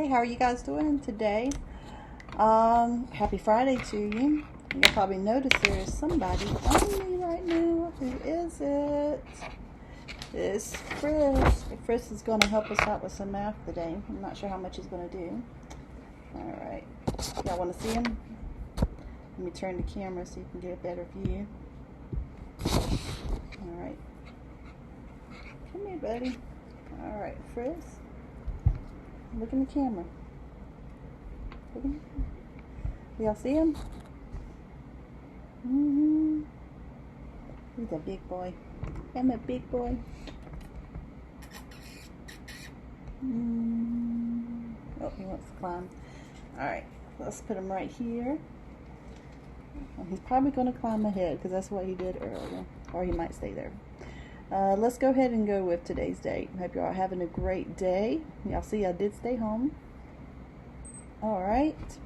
Hey, how are you guys doing today? Happy Friday to you. You'll probably notice there is somebody on me right now. Who is it? It's Frisk. Frisk is going to help us out with some math today. I'm not sure how much he's going to do. Alright. Y'all want to see him? Let me turn the camera so you can get a better view. Alright. Come here, buddy. Alright, Frisk. Look in the camera. Look in the camera. Y'all see him? He's a big boy. I'm a big boy. Oh, he wants to climb. Alright, let's put him right here. Well, he's probably going to climb ahead because that's what he did earlier. Or he might stay there. Let's go ahead and go with today's date. Hope y'all are having a great day. Y'all see I did stay home. Alright.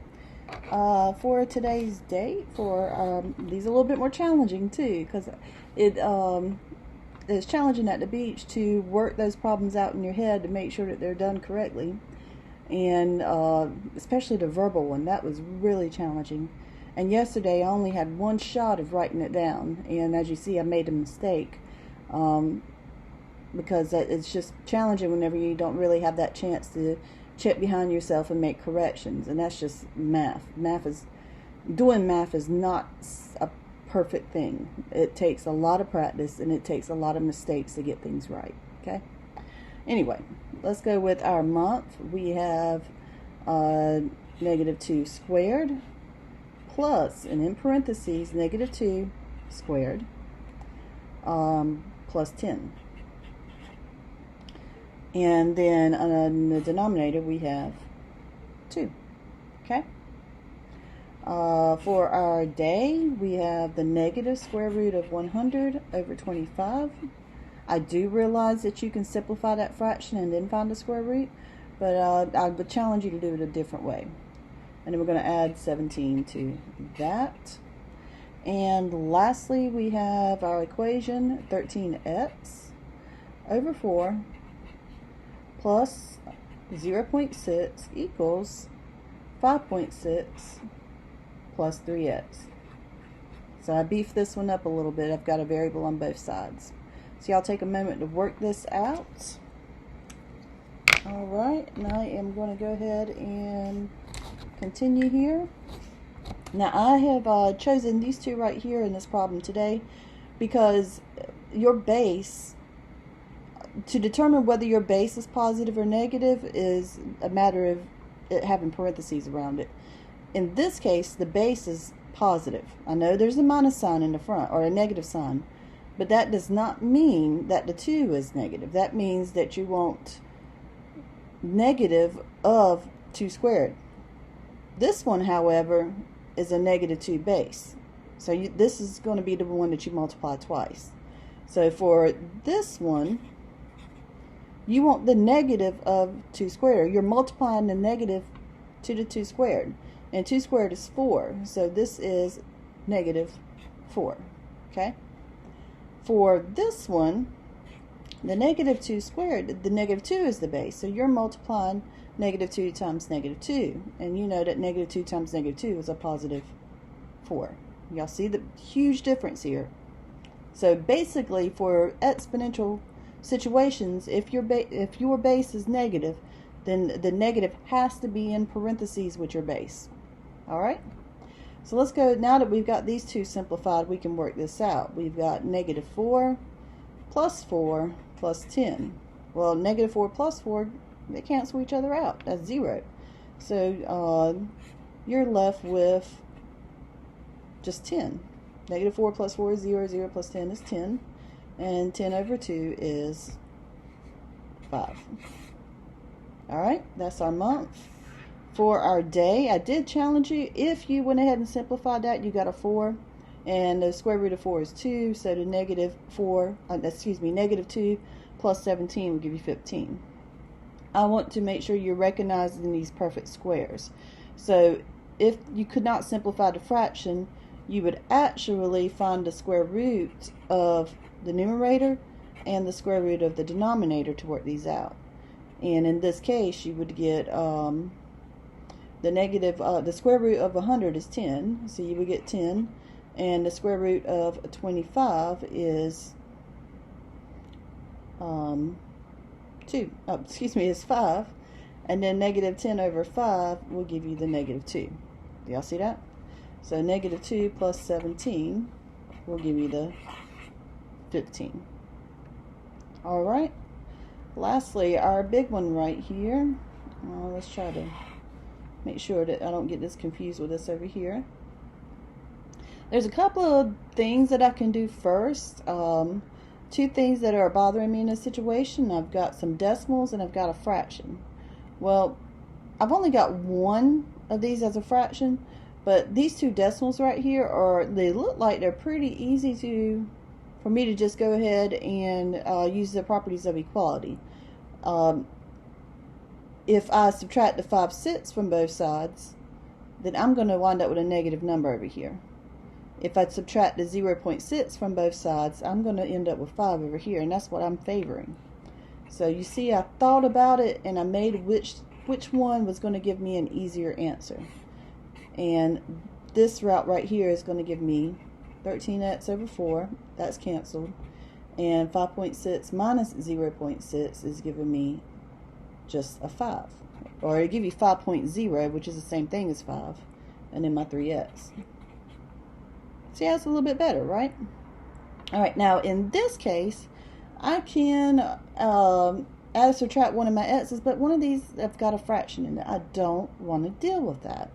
For today's date, these are a little bit more challenging too, because it's challenging at the beach to work those problems out in your head to make sure that they're done correctly. And especially the verbal one, that was really challenging. And yesterday I only had one shot of writing it down, and as you see I made a mistake. Because it's just challenging whenever you don't really have that chance to check behind yourself and make corrections, and that's just math. Doing math is not a perfect thing. It takes a lot of practice and it takes a lot of mistakes to get things right. Okay. Anyway, let's go with our month. We have -2 squared plus, and in parentheses, -2 squared plus 10. And then in the denominator we have 2. Okay. For our day, we have the negative square root of 100 over 25. I do realize that you can simplify that fraction and then find the square root, but I would challenge you to do it a different way. And then we're going to add 17 to that. And lastly, we have our equation 13x over 4 plus 0.6 equals 5.6 plus 3x. So I beefed this one up a little bit. I've got a variable on both sides. So y'all take a moment to work this out. Alright, and I am going to go ahead and continue here. Now I have chosen these two right here in this problem today because your base, to determine whether your base is positive or negative, is a matter of it having parentheses around it. In this case, the base is positive. I know there's a minus sign in the front, or a negative sign, but that does not mean that the 2 is negative. That means that you want negative of 2 squared. This one, however, is a -2 base. So this is going to be the one that you multiply twice. So for this one, you want the negative of 2 squared. You're multiplying the negative to the 2 squared. And 2 squared is 4. So this is -4. Okay? For this one, the -2 squared, the -2 is the base. So you're multiplying -2 times -2. And you know that -2 times -2 is a positive 4. Y'all see the huge difference here. So basically, for exponential situations, if your base is negative, then the negative has to be in parentheses with your base. Alright? So let's go, now that we've got these two simplified, we can work this out. We've got -4 plus 4 plus 10. Well, -4 plus 4, they cancel each other out. That's 0. So you're left with just 10. -4 plus 4 is 0. 0 plus 10 is 10. And 10 over 2 is 5. Alright, that's our month. For our day, I did challenge you. If you went ahead and simplified that, you got a 4. And the square root of 4 is 2. So the -2 plus 17 will give you 15. I want to make sure you're recognizing these perfect squares. So if you could not simplify the fraction, you would actually find the square root of the numerator and the square root of the denominator to work these out. And in this case, you would get the square root of 100 is 10, so you would get 10, and the square root of 25 is 2. Oh, excuse me, is 5, and then negative 10 over 5 will give you the negative 2. Do y'all see that? So negative 2 plus 17 will give you the 15. All right. Lastly, our big one right here. Let's try to make sure that I don't get this confused with this over here. There's a couple of things that I can do first. Two things that are bothering me in this situation. I've got some decimals and I've got a fraction. Well, I've only got one of these as a fraction, but these two decimals right here they look like they're pretty easy for me to just go ahead and use the properties of equality. If I subtract the 5/6 from both sides, then I'm going to wind up with a negative number over here. If I subtract the 0.6 from both sides, I'm going to end up with 5 over here, and that's what I'm favoring. So you see, I thought about it and I made which one was going to give me an easier answer. And this route right here is going to give me 13x over 4, that's canceled, and 5.6 minus 0.6 is giving me just a 5. Or it'll give you 5.0, which is the same thing as 5, and then my 3x. See, that's a little bit better, right? Alright, now in this case, I can add or subtract one of my x's, but one of these have got a fraction in it. I don't want to deal with that.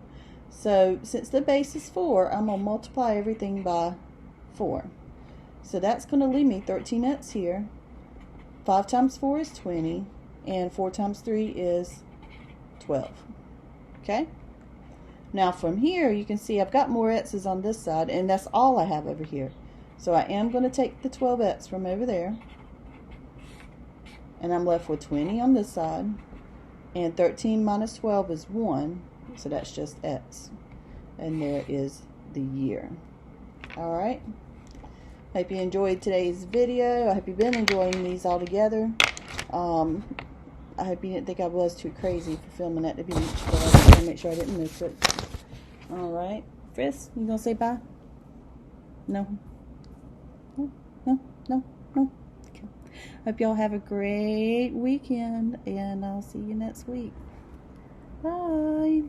So since the base is 4, I'm going to multiply everything by 4. So that's going to leave me 13x here. 5 times 4 is 20, and 4 times 3 is 12. Okay? Now from here, you can see I've got more x's on this side, and that's all I have over here. So I am going to take the 12x from over there, and I'm left with 20 on this side, and 13 minus 12 is 1, so that's just x. And there is the year. Alright, hope you enjoyed today's video. I hope you've been enjoying these all together. I hope you didn't think I was too crazy for filming at the beach, but I just want to make sure I didn't miss it. Alright, Frisk, you gonna say bye? No? No? Okay. Hope y'all have a great weekend, and I'll see you next week. Bye!